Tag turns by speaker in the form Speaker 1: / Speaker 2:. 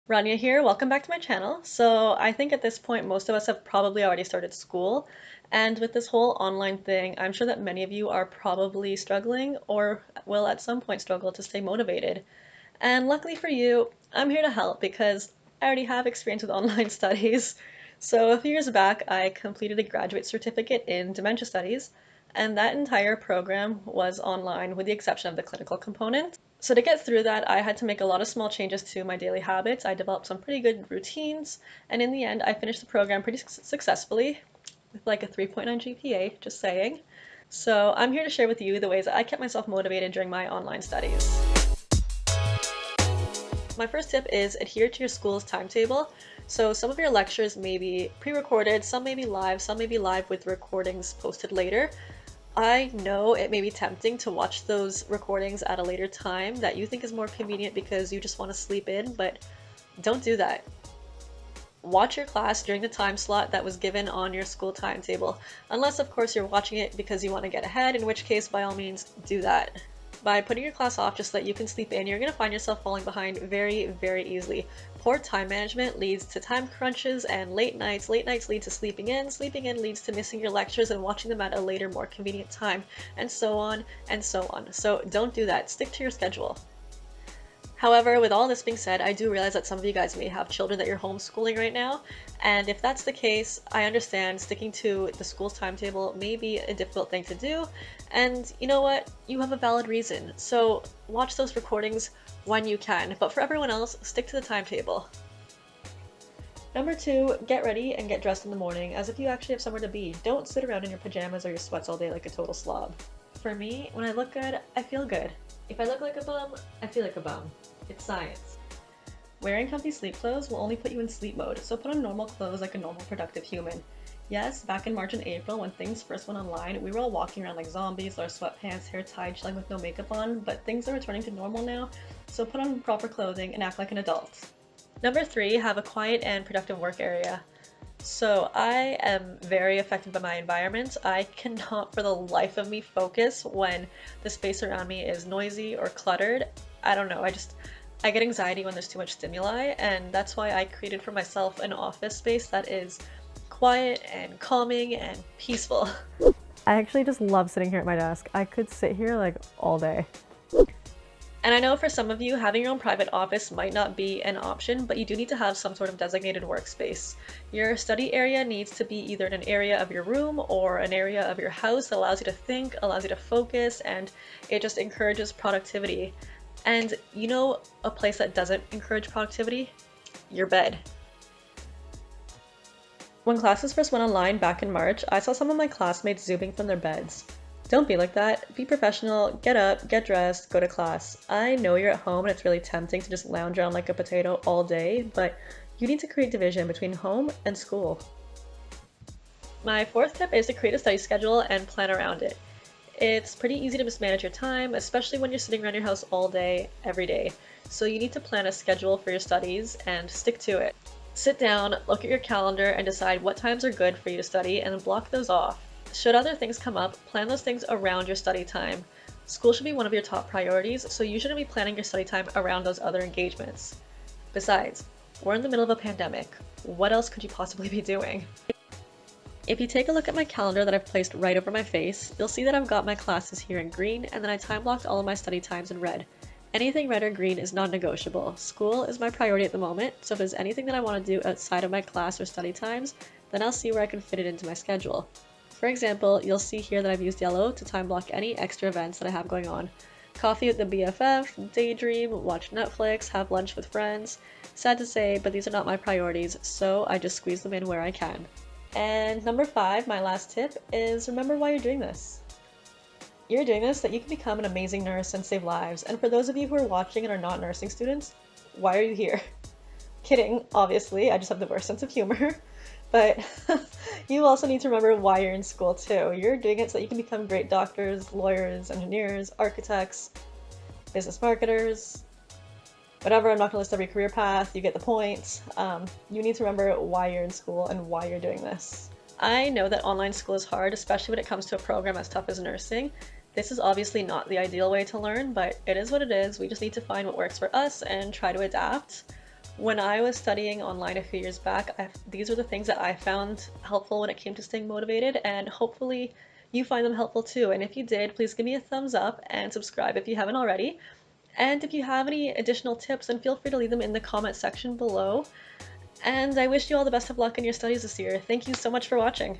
Speaker 1: Rania here, welcome back to my channel. So I think at this point most of us have probably already started school, and with this whole online thing, I'm sure that many of you are probably struggling or will at some point struggle to stay motivated. And luckily for you, I'm here to help because I already have experience with online studies. So a few years back, I completed a graduate certificate in dementia studies, and that entire program was online with the exception of the clinical component. So to get through that, I had to make a lot of small changes to my daily habits. I developed some pretty good routines, and in the end, I finished the program pretty successfully with like a 3.9 GPA, just saying. So I'm here to share with you the ways that I kept myself motivated during my online studies. My first tip is adhere to your school's timetable. So some of your lectures may be pre-recorded, some may be live with recordings posted later. I know it may be tempting to watch those recordings at a later time that you think is more convenient because you just want to sleep in, but don't do that. Watch your class during the time slot that was given on your school timetable, unless of course you're watching it because you want to get ahead, in which case by all means do that. By putting your class off just so that you can sleep in, you're going to find yourself falling behind very, very easily. Poor time management leads to time crunches and late nights lead to sleeping in leads to missing your lectures and watching them at a later, more convenient time, and so on and so on. So don't do that, stick to your schedule. However, with all this being said, I do realize that some of you guys may have children that you're homeschooling right now, and if that's the case, I understand sticking to the school's timetable may be a difficult thing to do, and you know what? You have a valid reason, so watch those recordings when you can, but for everyone else, stick to the timetable. Number 2, get ready and get dressed in the morning as if you actually have somewhere to be. Don't sit around in your pajamas or your sweats all day like a total slob. For me, when I look good, I feel good. If I look like a bum, I feel like a bum. It's science. Wearing comfy sleep clothes will only put you in sleep mode, so put on normal clothes like a normal productive human. Yes, back in March and April when things first went online, we were all walking around like zombies, our sweatpants, hair tied, chilling with no makeup on, but things are returning to normal now, so put on proper clothing and act like an adult. Number 3, have a quiet and productive work area. So I am very affected by my environment. I cannot for the life of me focus when the space around me is noisy or cluttered. I don't know, I get anxiety when there's too much stimuli, and that's why I created for myself an office space that is quiet and calming and peaceful.
Speaker 2: I actually just love sitting here at my desk. I could sit here like all day.
Speaker 1: And I know for some of you, having your own private office might not be an option, but you do need to have some sort of designated workspace. Your study area needs to be either in an area of your room or an area of your house that allows you to think, allows you to focus, and it just encourages productivity. And you know a place that doesn't encourage productivity? Your bed. When classes first went online back in March, I saw some of my classmates zooming from their beds. Don't be like that. Be professional, get up, get dressed, go to class. I know you're at home and it's really tempting to just lounge around like a potato all day, but you need to create division between home and school. My 4th tip is to create a study schedule and plan around it. It's pretty easy to mismanage your time, especially when you're sitting around your house all day, every day. So you need to plan a schedule for your studies and stick to it. Sit down, look at your calendar, and decide what times are good for you to study and then block those off. Should other things come up, plan those things around your study time. School should be one of your top priorities, so you shouldn't be planning your study time around those other engagements. Besides, we're in the middle of a pandemic. What else could you possibly be doing? If you take a look at my calendar that I've placed right over my face, you'll see that I've got my classes here in green, and then I time blocked all of my study times in red. Anything red or green is non-negotiable. School is my priority at the moment, so if there's anything that I want to do outside of my class or study times, then I'll see where I can fit it into my schedule. For example, you'll see here that I've used yellow to time block any extra events that I have going on. Coffee with the BFF, daydream, watch Netflix, have lunch with friends. Sad to say, but these are not my priorities, so I just squeeze them in where I can. And number 5, my last tip, is remember why you're doing this. You're doing this so that you can become an amazing nurse and save lives. And for those of you who are watching and are not nursing students, why are you here? Kidding, obviously, I just have the worst sense of humor. But you also need to remember why you're in school too. You're doing it so that you can become great doctors, lawyers, engineers, architects, business marketers, whatever. I'm not gonna list every career path, you get the point. You need to remember why you're in school and why you're doing this. I know that online school is hard, especially when it comes to a program as tough as nursing. This is obviously not the ideal way to learn, but it is what it is. We just need to find what works for us and try to adapt. When I was studying online a few years back, these were the things that I found helpful when it came to staying motivated, and hopefully you find them helpful too. And if you did, please give me a thumbs up and subscribe if you haven't already. And if you have any additional tips, then feel free to leave them in the comment section below. And I wish you all the best of luck in your studies this year. Thank you so much for watching.